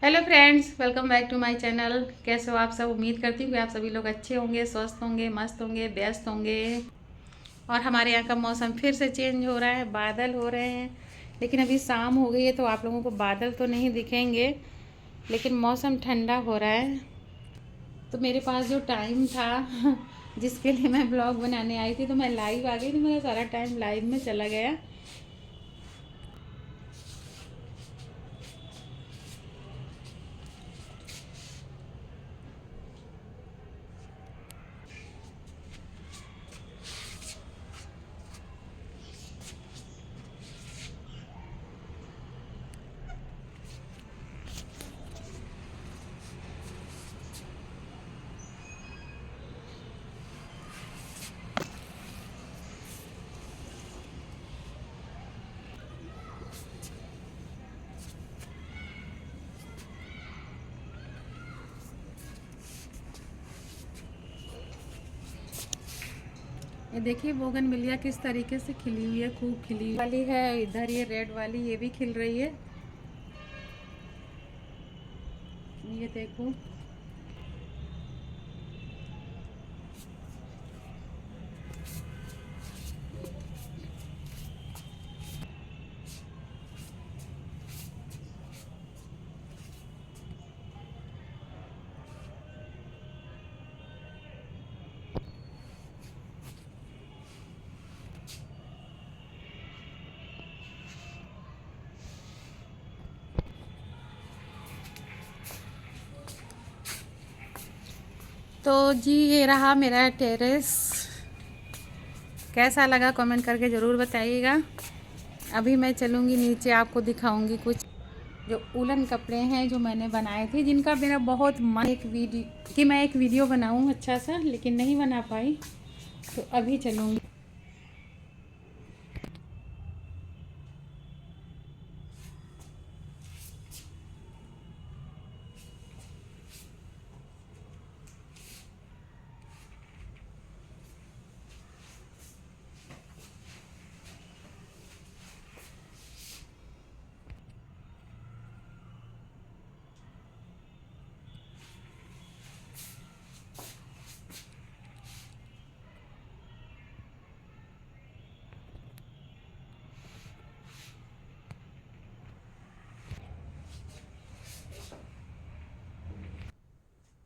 Hello friends, welcome back to my channel. कैसे हो आप सब? उम्मीद करती हूँ कि आप सभी लोग अच्छे होंगे, स्वस्थ होंगे, मस्त होंगे, व्यस्त होंगे। और हमारे यहाँ का मौसम फिर से चेंज हो रहा है, बादल हो रहे हैं। लेकिन अभी शाम हो गई है तो आप लोगों को बादल तो नहीं दिखेंगे, लेकिन मौसम ठंडा हो रहा है। तो मेरे पास जो टाइम था जिसके लिए मैं ब्लॉग बनाने आई थी, तो मैं लाइव आ गई, तो मेरा सारा टाइम लाइव में चला गया। ये देखिए बोगनविलिया किस तरीके से खिली हुई है, खूब खिली वाली है। इधर ये रेड वाली ये भी खिल रही है, ये देखो। तो जी ये रहा मेरा टेरेस। कैसा लगा कमेंट करके ज़रूर बताइएगा। अभी मैं चलूँगी नीचे, आपको दिखाऊंगी कुछ जो उलन कपड़े हैं जो मैंने बनाए थे, जिनका मेरा बहुत मन एक वीडियो कि मैं एक वीडियो बनाऊं अच्छा सा, लेकिन नहीं बना पाई। तो अभी चलूँगी।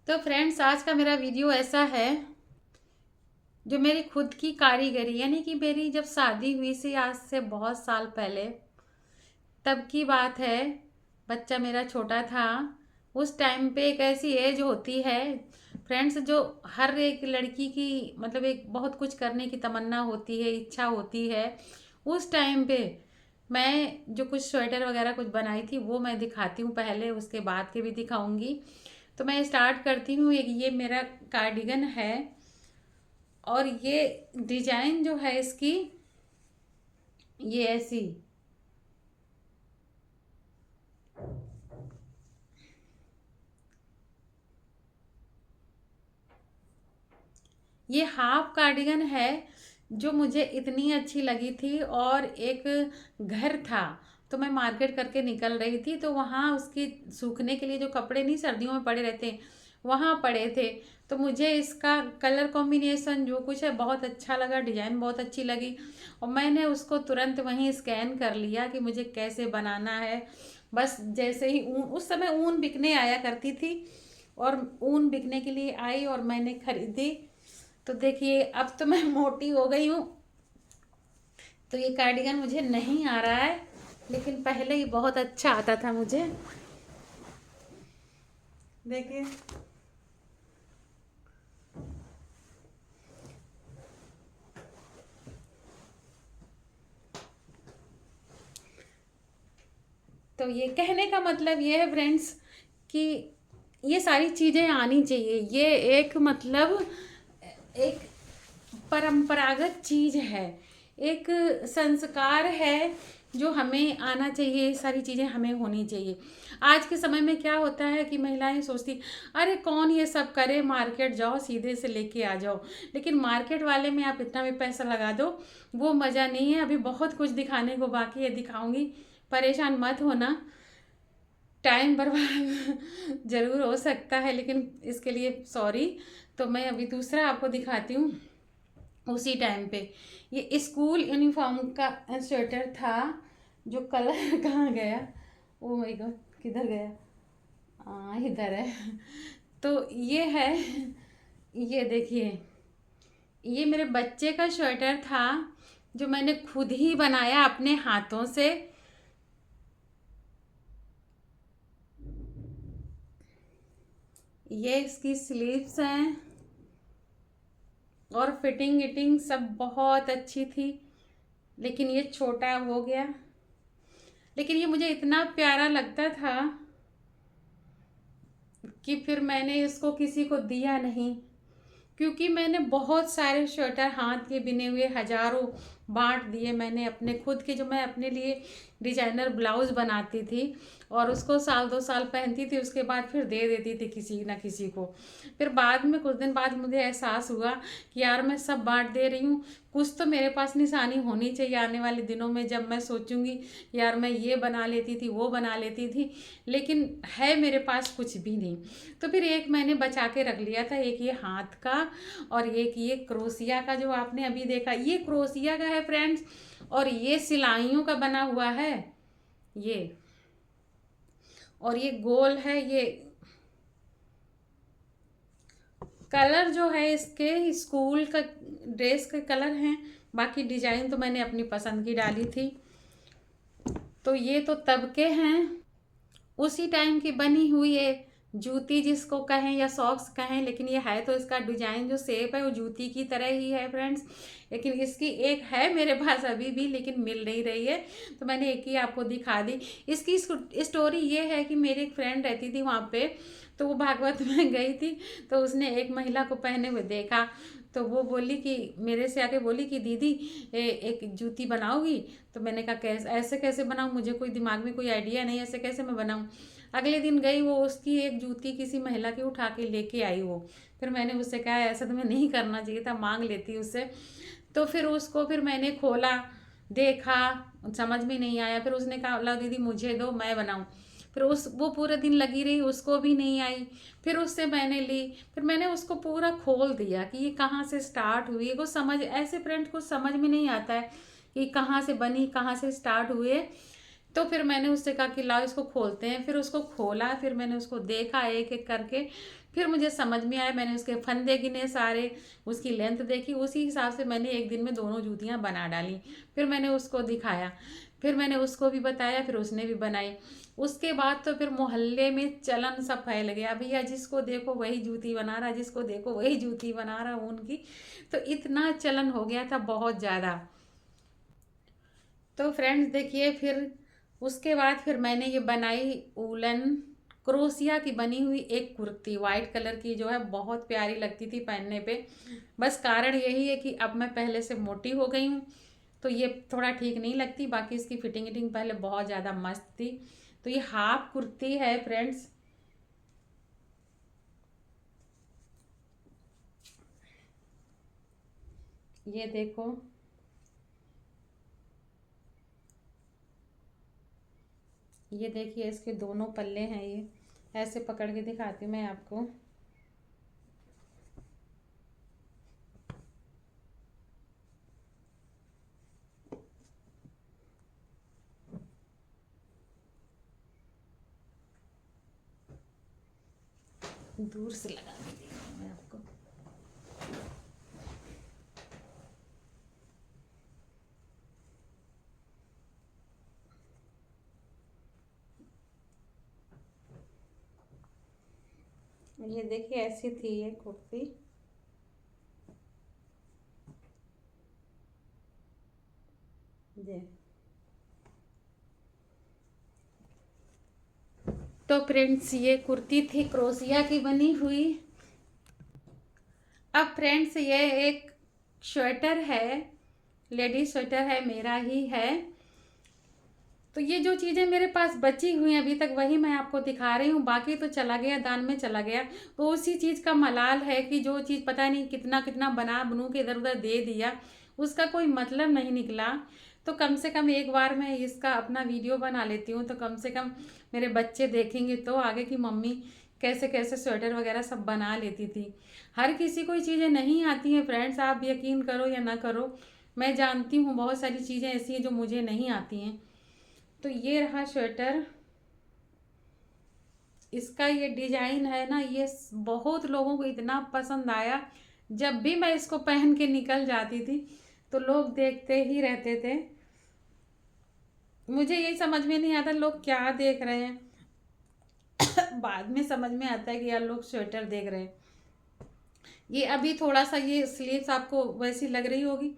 तो फ्रेंड्स, आज का मेरा वीडियो ऐसा है जो मेरी खुद की कारीगरी, यानी कि मेरी जब शादी हुई सी आज से बहुत साल पहले, तब की बात है। बच्चा मेरा छोटा था। उस टाइम पे एक ऐसी एज होती है फ्रेंड्स, जो हर एक लड़की की मतलब एक बहुत कुछ करने की तमन्ना होती है, इच्छा होती है। उस टाइम पे मैं जो कुछ स्वेटर वगैरह कुछ बनाई थी वो मैं दिखाती हूँ पहले, उसके बाद के भी दिखाऊंगी। तो मैं स्टार्ट करती हूँ। एक ये मेरा कार्डिगन है, और ये डिजाइन जो है इसकी, ये ऐसी, ये हाफ कार्डिगन है जो मुझे इतनी अच्छी लगी थी। और एक घर था, तो मैं मार्केट करके निकल रही थी, तो वहाँ उसकी सूखने के लिए जो कपड़े नहीं सर्दियों में पड़े रहते हैं, वहाँ पड़े थे। तो मुझे इसका कलर कॉम्बिनेशन जो कुछ है बहुत अच्छा लगा, डिज़ाइन बहुत अच्छी लगी, और मैंने उसको तुरंत वहीं स्कैन कर लिया कि मुझे कैसे बनाना है। बस जैसे ही ऊन, उस समय ऊन बिकने आया करती थी, और ऊन बिकने के लिए आई और मैंने खरीदी। तो देखिए अब तो मैं मोटी हो गई हूँ, तो ये कार्डिगन मुझे नहीं आ रहा है, लेकिन पहले ही बहुत अच्छा आता था मुझे। देखिए, तो ये कहने का मतलब ये है फ्रेंड्स कि ये सारी चीज़ें आनी चाहिए। ये एक मतलब एक परंपरागत चीज़ है, एक संस्कार है जो हमें आना चाहिए। ये सारी चीज़ें हमें होनी चाहिए। आज के समय में क्या होता है कि महिलाएं सोचती, अरे कौन ये सब करे, मार्केट जाओ सीधे से लेके आ जाओ। लेकिन मार्केट वाले में आप इतना भी पैसा लगा दो, वो मज़ा नहीं है। अभी बहुत कुछ दिखाने को बाकी है, दिखाऊंगी, परेशान मत होना। टाइम बर्बाद ज़रूर हो सकता है, लेकिन इसके लिए सॉरी। तो मैं अभी दूसरा आपको दिखाती हूँ। उसी टाइम पे ये स्कूल यूनिफॉर्म का स्वेटर था, जो कलर कहाँ गया, ओ माय गॉड, किधर गया, इधर है। तो ये है, ये देखिए, ये मेरे बच्चे का स्वेटर था जो मैंने खुद ही बनाया अपने हाथों से। ये इसकी स्लीव्स हैं और फिटिंग विटिंग सब बहुत अच्छी थी, लेकिन ये छोटा हो गया। लेकिन ये मुझे इतना प्यारा लगता था कि फिर मैंने इसको किसी को दिया नहीं, क्योंकि मैंने बहुत सारे स्वेटर हाथ के बिने हुए हजारों बांट दिए मैंने अपने खुद के, जो मैं अपने लिए डिजाइनर ब्लाउज बनाती थी और उसको साल 2 साल पहनती थी, उसके बाद फिर दे देती थी किसी ना किसी को। फिर बाद में कुछ दिन बाद मुझे एहसास हुआ कि यार मैं सब बांट दे रही हूँ, कुछ तो मेरे पास निशानी होनी चाहिए आने वाले दिनों में, जब मैं सोचूंगी यार मैं ये बना लेती थी, वो बना लेती थी, लेकिन है मेरे पास कुछ भी नहीं। तो फिर एक मैंने बचा के रख लिया था, एक ये हाथ का और एक ये क्रोशिया का जो आपने अभी देखा, ये क्रोशिया का है फ्रेंड्स, और ये सिलाइयों का बना हुआ है ये, और ये गोल है। ये कलर जो है इसके स्कूल का ड्रेस के कलर हैं, बाकी डिजाइन तो मैंने अपनी पसंद की डाली थी। तो ये तो तब के हैं, उसी टाइम की बनी हुई है जूती जिसको कहें या सॉक्स कहें, लेकिन ये है तो इसका डिजाइन जो शेप है वो जूती की तरह ही है फ्रेंड्स। लेकिन इसकी एक है मेरे पास अभी भी, लेकिन मिल नहीं रही है, तो मैंने एक ही आपको दिखा दी। इसकी स्टोरी ये है कि मेरी एक फ्रेंड रहती थी वहाँ पे, तो वो भागवत में गई थी, तो उसने एक महिला को पहने हुए देखा, तो वो बोली कि मेरे से आके बोली कि दीदी एक जूती बनाओगी। तो मैंने कहा कैसे, ऐसे कैसे बनाऊँ, मुझे कोई दिमाग में कोई आइडिया नहीं, ऐसे कैसे मैं बनाऊँ। अगले दिन गई वो, उसकी एक जूती किसी महिला की उठा के लेके आई वो। फिर मैंने उससे कहा ऐसा तुम्हें नहीं करना चाहिए था, मांग लेती उससे। तो फिर उसको फिर मैंने खोला, देखा, समझ में नहीं आया, फिर उसने कहा ला दीदी मुझे दो मैं बनाऊँ। फिर वो पूरे दिन लगी रही, उसको भी नहीं आई। फिर उससे मैंने ली, फिर मैंने उसको पूरा खोल दिया कि ये कहाँ से स्टार्ट हुई, वो समझ, ऐसे फ्रेंड्स को समझ में नहीं आता है कि कहाँ से बनी, कहाँ से स्टार्ट हुए। तो फिर मैंने उससे कहा कि लाओ इसको खोलते हैं, फिर उसको खोला, फिर मैंने उसको देखा एक एक करके, फिर मुझे समझ में आया, मैंने उसके फंदे गिने सारे, उसकी लेंथ देखी, उसी हिसाब से मैंने एक दिन में दोनों जूतियाँ बना डाली। फिर मैंने उसको दिखाया, फिर मैंने उसको भी बताया, फिर उसने भी बनाई। उसके बाद तो फिर मोहल्ले में चलन सब फैल गया, भैया जिसको देखो वही जूती बना रहा, जिसको देखो वही जूती बना रहा उनकी। तो इतना चलन हो गया था बहुत ज़्यादा। तो फ्रेंड्स देखिए, फिर उसके बाद फिर मैंने ये बनाई वूलन क्रोशिया की बनी हुई एक कुर्ती, वाइट कलर की, जो है बहुत प्यारी लगती थी पहनने पे। बस कारण यही है कि अब मैं पहले से मोटी हो गई हूँ, तो ये थोड़ा ठीक नहीं लगती, बाकी इसकी फिटिंग विटिंग पहले बहुत ज़्यादा मस्त थी। तो ये हाफ कुर्ती है फ्रेंड्स। ये देखो, ये देखिए इसके दोनों पल्ले हैं, ये ऐसे पकड़ के दिखाती हूँ मैं आपको। दूर से लगा के दिखाऊँ मैं आपको। ये देखिए ऐसी थी ये कुर्ती। ये तो फ्रेंड्स ये कुर्ती थी क्रोशिया की बनी हुई। अब फ्रेंड्स ये एक स्वेटर है, लेडीज स्वेटर है, मेरा ही है। तो ये जो चीज़ें मेरे पास बची हुई हैं अभी तक, वही मैं आपको दिखा रही हूँ, बाकी तो चला गया, दान में चला गया। तो उसी चीज़ का मलाल है कि जो चीज़ पता नहीं कितना कितना बना बनू के इधर उधर दे दिया, उसका कोई मतलब नहीं निकला। तो कम से कम एक बार मैं इसका अपना वीडियो बना लेती हूँ, तो कम से कम मेरे बच्चे देखेंगे तो आगे की मम्मी कैसे कैसे स्वेटर वगैरह सब बना लेती थी। हर किसी को ये चीज़ें नहीं आती हैं फ्रेंड्स, आप यकीन करो या ना करो, मैं जानती हूँ बहुत सारी चीज़ें ऐसी हैं जो मुझे नहीं आती हैं। तो ये रहा स्वेटर, इसका ये डिजाइन है ना, ये बहुत लोगों को इतना पसंद आया। जब भी मैं इसको पहन के निकल जाती थी तो लोग देखते ही रहते थे। मुझे यही समझ में नहीं आता लोग क्या देख रहे हैं। बाद में समझ में आता है कि यार लोग स्वेटर देख रहे हैं। ये अभी थोड़ा सा ये स्लीव्स आपको वैसी लग रही होगी,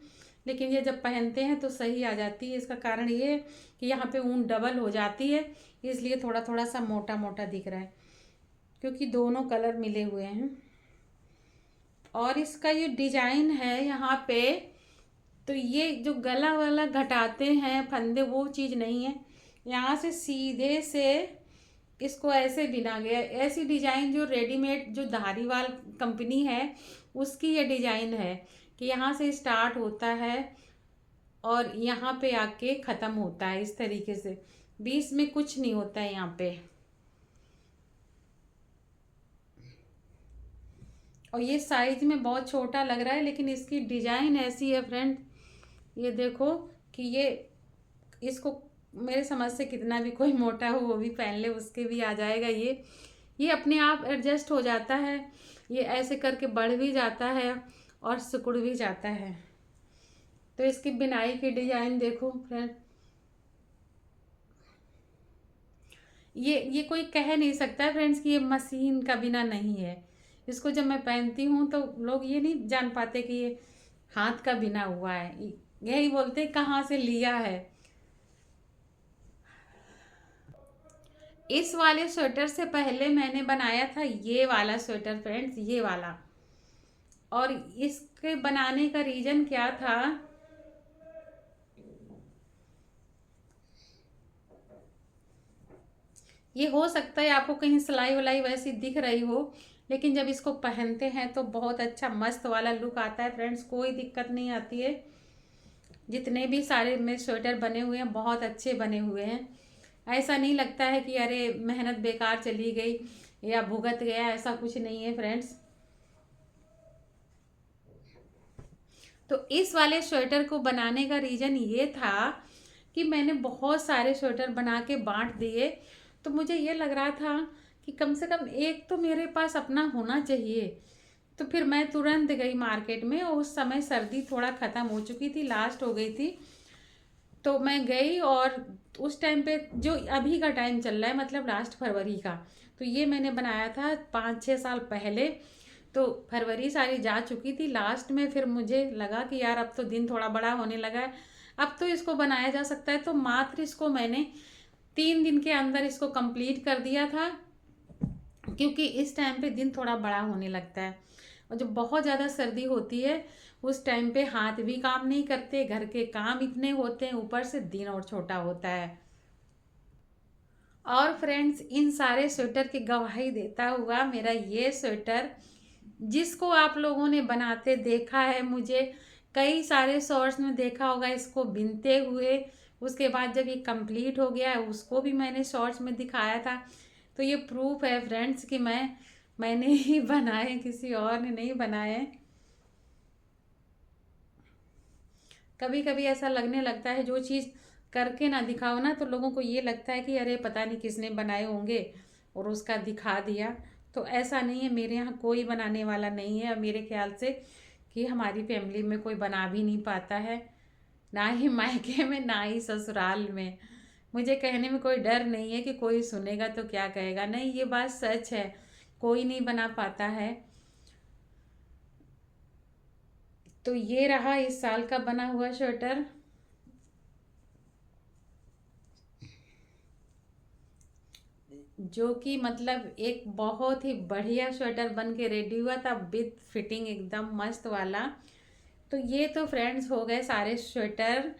लेकिन ये जब पहनते हैं तो सही आ जाती है। इसका कारण ये है कि यहाँ पे ऊन डबल हो जाती है, इसलिए थोड़ा थोड़ा सा मोटा मोटा दिख रहा है, क्योंकि दोनों कलर मिले हुए हैं। और इसका ये डिजाइन है यहाँ पे, तो ये जो गला वाला घटाते हैं फंदे, वो चीज़ नहीं है। यहाँ से सीधे से इसको ऐसे बिना गया, ऐसी डिजाइन जो रेडीमेड जो धारीवाल कंपनी है उसकी ये डिजाइन है कि यहाँ से स्टार्ट होता है और यहाँ पे आके ख़त्म होता है इस तरीके से, बीच में कुछ नहीं होता है यहाँ पे। और ये साइज में बहुत छोटा लग रहा है, लेकिन इसकी डिजाइन ऐसी है फ्रेंड, ये देखो कि ये इसको मेरे समझ से कितना भी कोई मोटा हो वो भी पहन ले, उसके भी आ जाएगा। ये अपने आप एडजस्ट हो जाता है, ये ऐसे करके बढ़ भी जाता है और सिकुड़ भी जाता है। तो इसकी बिनाई की डिजाइन देखो फ्रेंड, ये कोई कह नहीं सकता फ्रेंड्स कि ये मशीन का बिना नहीं है। इसको जब मैं पहनती हूँ तो लोग ये नहीं जान पाते कि ये हाथ का बिना हुआ है, यही बोलते कहाँ से लिया है। इस वाले स्वेटर से पहले मैंने बनाया था ये वाला स्वेटर फ्रेंड्स, ये वाला। और इसके बनाने का रीज़न क्या था, ये हो सकता है आपको कहीं सिलाई वलाई वैसी दिख रही हो, लेकिन जब इसको पहनते हैं तो बहुत अच्छा मस्त वाला लुक आता है फ्रेंड्स, कोई दिक्कत नहीं आती है। जितने भी सारे मेरे स्वेटर बने हुए हैं बहुत अच्छे बने हुए हैं, ऐसा नहीं लगता है कि अरे मेहनत बेकार चली गई या भुगत गया, ऐसा कुछ नहीं है फ्रेंड्स। तो इस वाले स्वेटर को बनाने का रीज़न ये था कि मैंने बहुत सारे स्वेटर बना के बांट दिए, तो मुझे ये लग रहा था कि कम से कम एक तो मेरे पास अपना होना चाहिए। तो फिर मैं तुरंत गई मार्केट में, और उस समय सर्दी थोड़ा ख़त्म हो चुकी थी, लास्ट हो गई थी। तो मैं गई और उस टाइम पे जो अभी का टाइम चल रहा है मतलब लास्ट फरवरी का, तो ये मैंने बनाया था 5-6 साल पहले। तो फरवरी सारी जा चुकी थी, लास्ट में फिर मुझे लगा कि यार अब तो दिन थोड़ा बड़ा होने लगा है, अब तो इसको बनाया जा सकता है। तो मात्र इसको मैंने 3 दिन के अंदर इसको कंप्लीट कर दिया था, क्योंकि इस टाइम पे दिन थोड़ा बड़ा होने लगता है और जब बहुत ज़्यादा सर्दी होती है उस टाइम पे हाथ भी काम नहीं करते, घर के काम इतने होते हैं, ऊपर से दिन और छोटा होता है। और फ्रेंड्स, इन सारे स्वेटर की गवाही देता हुआ मेरा ये स्वेटर, जिसको आप लोगों ने बनाते देखा है, मुझे कई सारे शॉर्ट्स में देखा होगा इसको बिनते हुए, उसके बाद जब ये कंप्लीट हो गया है उसको भी मैंने शॉर्ट्स में दिखाया था। तो ये प्रूफ है फ्रेंड्स कि मैंने ही बनाए, किसी और ने नहीं बनाए। कभी कभी ऐसा लगने लगता है जो चीज़ करके ना दिखाओ ना तो लोगों को ये लगता है कि अरे पता नहीं किसने बनाए होंगे और उसका दिखा दिया। तो ऐसा नहीं है, मेरे यहाँ कोई बनाने वाला नहीं है, और मेरे ख्याल से कि हमारी फैमिली में कोई बना भी नहीं पाता है, ना ही मायके में ना ही ससुराल में। मुझे कहने में कोई डर नहीं है कि कोई सुनेगा तो क्या कहेगा, नहीं, ये बात सच है, कोई नहीं बना पाता है। तो ये रहा इस साल का बना हुआ स्वेटर। जो कि मतलब एक बहुत ही बढ़िया स्वेटर बन के रेडी हुआ था, विथ फिटिंग एकदम मस्त वाला। तो ये तो फ्रेंड्स हो गए सारे स्वेटर,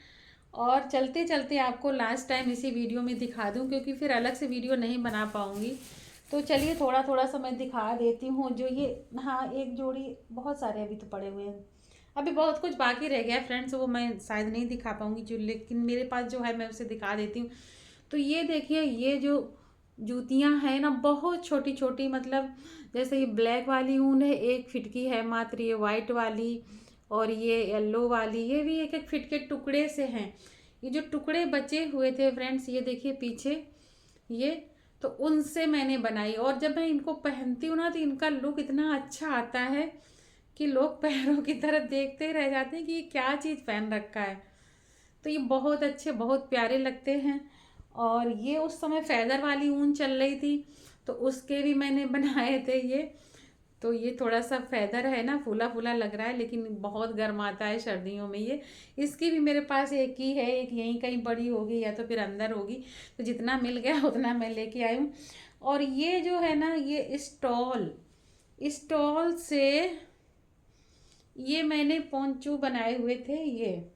और चलते चलते आपको लास्ट टाइम इसी वीडियो में दिखा दूं, क्योंकि फिर अलग से वीडियो नहीं बना पाऊंगी। तो चलिए थोड़ा थोड़ा सा मैं दिखा देती हूँ। जो ये, हाँ, एक जोड़ी, बहुत सारे अभी तो पड़े हुए हैं, अभी बहुत कुछ बाकी रह गया फ्रेंड्स, वो मैं शायद नहीं दिखा पाऊंगी जो, लेकिन मेरे पास जो है मैं उसे दिखा देती हूँ। तो ये देखिए, ये जो जूतियाँ हैं ना बहुत छोटी छोटी, मतलब जैसे ये ब्लैक वाली ऊन है 1 फीट की है मात्र, ये वाइट वाली और ये येलो वाली, ये भी 1 1 फीट के टुकड़े से हैं। ये जो टुकड़े बचे हुए थे फ्रेंड्स, ये देखिए पीछे ये, तो उनसे मैंने बनाई। और जब मैं इनको पहनती हूँ ना तो इनका लुक इतना अच्छा आता है कि लोग पैरों की तरफ देखते ही रह जाते हैं कि ये क्या चीज़ पहन रखा है। तो ये बहुत अच्छे, बहुत प्यारे लगते हैं। और ये उस समय फैदर वाली ऊन चल रही थी तो उसके भी मैंने बनाए थे ये। तो ये थोड़ा सा फैदर है ना, फूला फूला लग रहा है, लेकिन बहुत गर्म आता है सर्दियों में ये। इसकी भी मेरे पास एक ही है, एक यहीं कहीं बड़ी होगी या तो फिर अंदर होगी, तो जितना मिल गया उतना मैं लेके आई हूँ। और ये जो है ना, ये स्टॉल, स्टॉल से ये मैंने पोंचू बनाए हुए थे, ये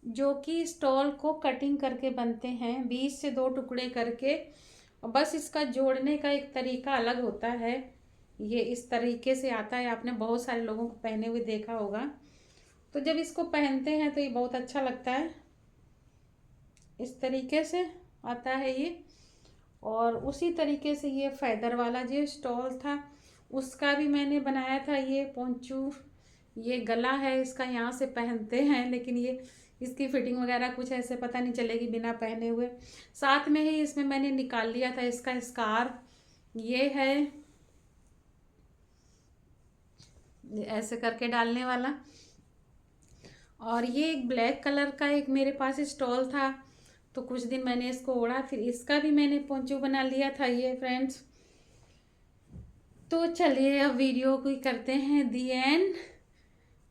जो कि स्टॉल को कटिंग करके बनते हैं, बीच से 2 टुकड़े करके। और बस इसका जोड़ने का एक तरीका अलग होता है, ये इस तरीके से आता है, आपने बहुत सारे लोगों को पहने हुए देखा होगा। तो जब इसको पहनते हैं तो ये बहुत अच्छा लगता है, इस तरीके से आता है ये। और उसी तरीके से ये फैदर वाला जो स्टॉल था उसका भी मैंने बनाया था ये पोंचू। ये गला है इसका, यहाँ से पहनते हैं, लेकिन ये इसकी फिटिंग वगैरह कुछ ऐसे पता नहीं चलेगी बिना पहने हुए। साथ में ही इसमें मैंने निकाल लिया था इसका स्कार्फ, ये है ऐसे करके डालने वाला। और ये एक ब्लैक कलर का एक मेरे पास स्टॉल था, तो कुछ दिन मैंने इसको ओढ़ा, फिर इसका भी मैंने पोंचू बना लिया था ये फ्रेंड्स। तो चलिए अब वीडियो को करते हैं दी एंड।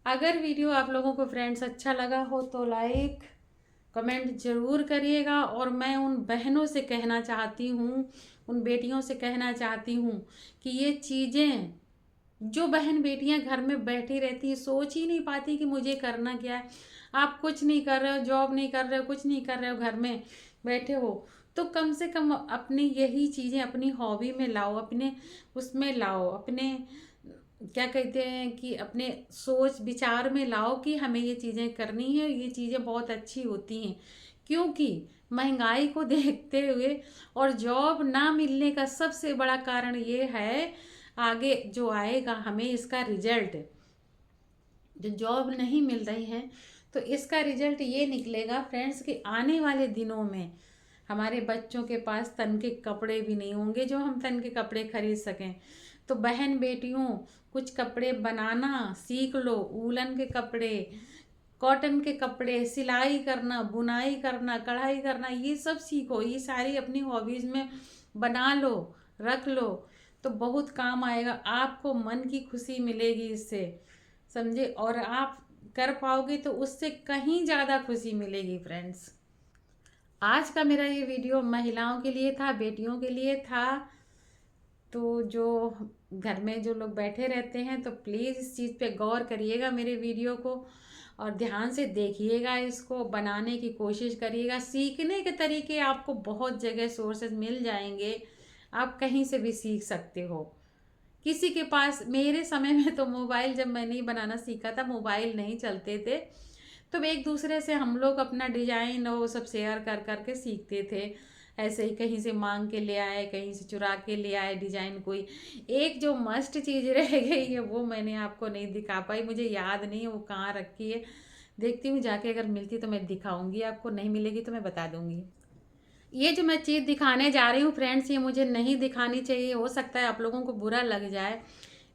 अगर वीडियो आप लोगों को फ्रेंड्स अच्छा लगा हो तो लाइक कमेंट ज़रूर करिएगा। और मैं उन बहनों से कहना चाहती हूँ, उन बेटियों से कहना चाहती हूँ कि ये चीज़ें, जो बहन बेटियां घर में बैठी रहती हैं, सोच ही नहीं पाती कि मुझे करना क्या है। आप कुछ नहीं कर रहे हो, जॉब नहीं कर रहे हो, कुछ नहीं कर रहे हो, घर में बैठे हो, तो कम से कम अपनी यही चीज़ें अपनी हॉबी में लाओ, अपने उसमें लाओ, अपने क्या कहते हैं कि अपने सोच विचार में लाओ कि हमें ये चीज़ें करनी है, ये चीज़ें बहुत अच्छी होती हैं। क्योंकि महंगाई को देखते हुए और जॉब ना मिलने का सबसे बड़ा कारण ये है, आगे जो आएगा हमें इसका रिजल्ट, जो जॉब नहीं मिल रही है तो इसका रिजल्ट ये निकलेगा फ्रेंड्स कि आने वाले दिनों में हमारे बच्चों के पास तन के कपड़े भी नहीं होंगे जो हम तन के कपड़े खरीद सकें। तो बहन बेटियों, कुछ कपड़े बनाना सीख लो, वूलन के कपड़े, कॉटन के कपड़े, सिलाई करना, बुनाई करना, कढ़ाई करना, ये सब सीखो, ये सारी अपनी हॉबीज़ में बना लो, रख लो, तो बहुत काम आएगा, आपको मन की खुशी मिलेगी इससे, समझे। और आप कर पाओगे तो उससे कहीं ज़्यादा खुशी मिलेगी फ्रेंड्स। आज का मेरा ये वीडियो महिलाओं के लिए था, बेटियों के लिए था। तो जो घर में जो लोग बैठे रहते हैं तो प्लीज़ इस चीज़ पे गौर करिएगा मेरे वीडियो को, और ध्यान से देखिएगा, इसको बनाने की कोशिश करिएगा। सीखने के तरीके आपको बहुत जगह सोर्सेज मिल जाएंगे, आप कहीं से भी सीख सकते हो। किसी के पास, मेरे समय में तो मोबाइल, जब मैंने बनाना सीखा था मोबाइल नहीं चलते थे, तो एक दूसरे से हम लोग अपना डिजाइन और वो सब शेयर कर कर के सीखते थे। ऐसे ही कहीं से मांग के ले आए, कहीं से चुरा के ले आए डिजाइन कोई। एक जो मस्ट चीज़ रह गई है वो मैंने आपको नहीं दिखा पाई, मुझे याद नहीं है वो कहाँ रखी है, देखती हूँ जाके, अगर मिलती तो मैं दिखाऊंगी आपको, नहीं मिलेगी तो मैं बता दूंगी। ये जो मैं चीज़ दिखाने जा रही हूँ फ्रेंड्स, ये मुझे नहीं दिखानी चाहिए, हो सकता है आप लोगों को बुरा लग जाए,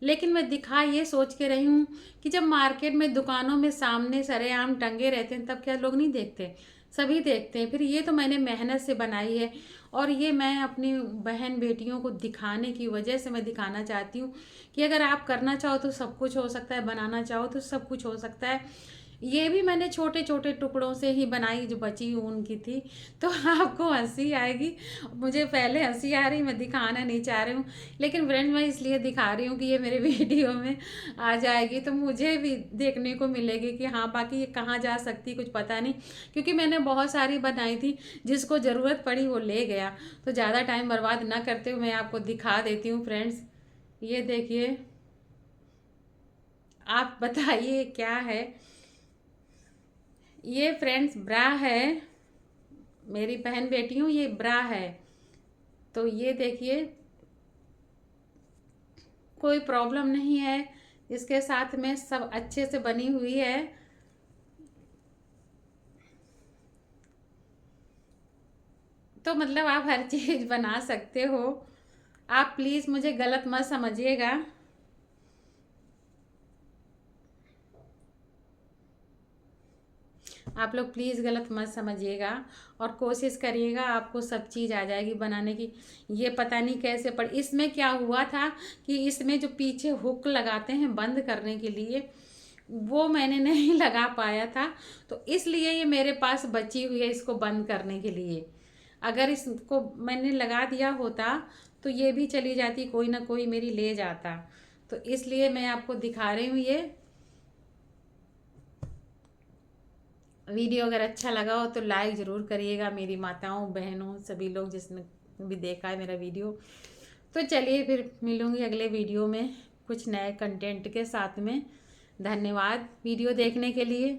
लेकिन मैं दिखा ये सोच के रही हूँ कि जब मार्केट में दुकानों में सामने सरेआम टंगे रहते हैं तब क्या लोग नहीं देखते, सभी देखते हैं। फिर ये तो मैंने मेहनत से बनाई है, और ये मैं अपनी बहन बेटियों को दिखाने की वजह से मैं दिखाना चाहती हूँ कि अगर आप करना चाहो तो सब कुछ हो सकता है, बनाना चाहो तो सब कुछ हो सकता है। ये भी मैंने छोटे छोटे टुकड़ों से ही बनाई, जो बची ऊन की थी। तो आपको हंसी आएगी, मुझे पहले हंसी आ रही, मैं दिखाना नहीं चाह रही हूँ, लेकिन फ्रेंड मैं इसलिए दिखा रही हूँ कि ये मेरे वीडियो में आ जाएगी तो मुझे भी देखने को मिलेगी कि हाँ बाकी ये कहाँ जा सकती कुछ पता नहीं। क्योंकि मैंने बहुत सारी बनाई थी, जिसको ज़रूरत पड़ी वो ले गया। तो ज़्यादा टाइम बर्बाद ना करते हुए मैं आपको दिखा देती हूँ फ्रेंड्स। ये देखिए, आप बताइए क्या है। ये फ्रेंड्स ब्रा है, मेरी बहन बेटी हूँ, ये ब्रा है। तो ये देखिए, कोई प्रॉब्लम नहीं है, इसके साथ में सब अच्छे से बनी हुई है। तो मतलब आप हर चीज़ बना सकते हो। आप प्लीज़ मुझे गलत मत समझिएगा। आप लोग प्लीज़ गलत मत समझिएगा और कोशिश करिएगा, आपको सब चीज़ आ जाएगी बनाने की। ये पता नहीं कैसे, पर इसमें क्या हुआ था कि इसमें जो पीछे हुक लगाते हैं बंद करने के लिए, वो मैंने नहीं लगा पाया था, तो इसलिए ये मेरे पास बची हुई है इसको बंद करने के लिए। अगर इसको मैंने लगा दिया होता तो ये भी चली जाती, कोई ना कोई मेरी ले जाता। तो इसलिए मैं आपको दिखा रही हूँ ये वीडियो। अगर अच्छा लगा हो तो लाइक ज़रूर करिएगा, मेरी माताओं बहनों सभी लोग जिसने भी देखा है मेरा वीडियो। तो चलिए फिर मिलूँगी अगले वीडियो में कुछ नए कंटेंट के साथ में। धन्यवाद वीडियो देखने के लिए।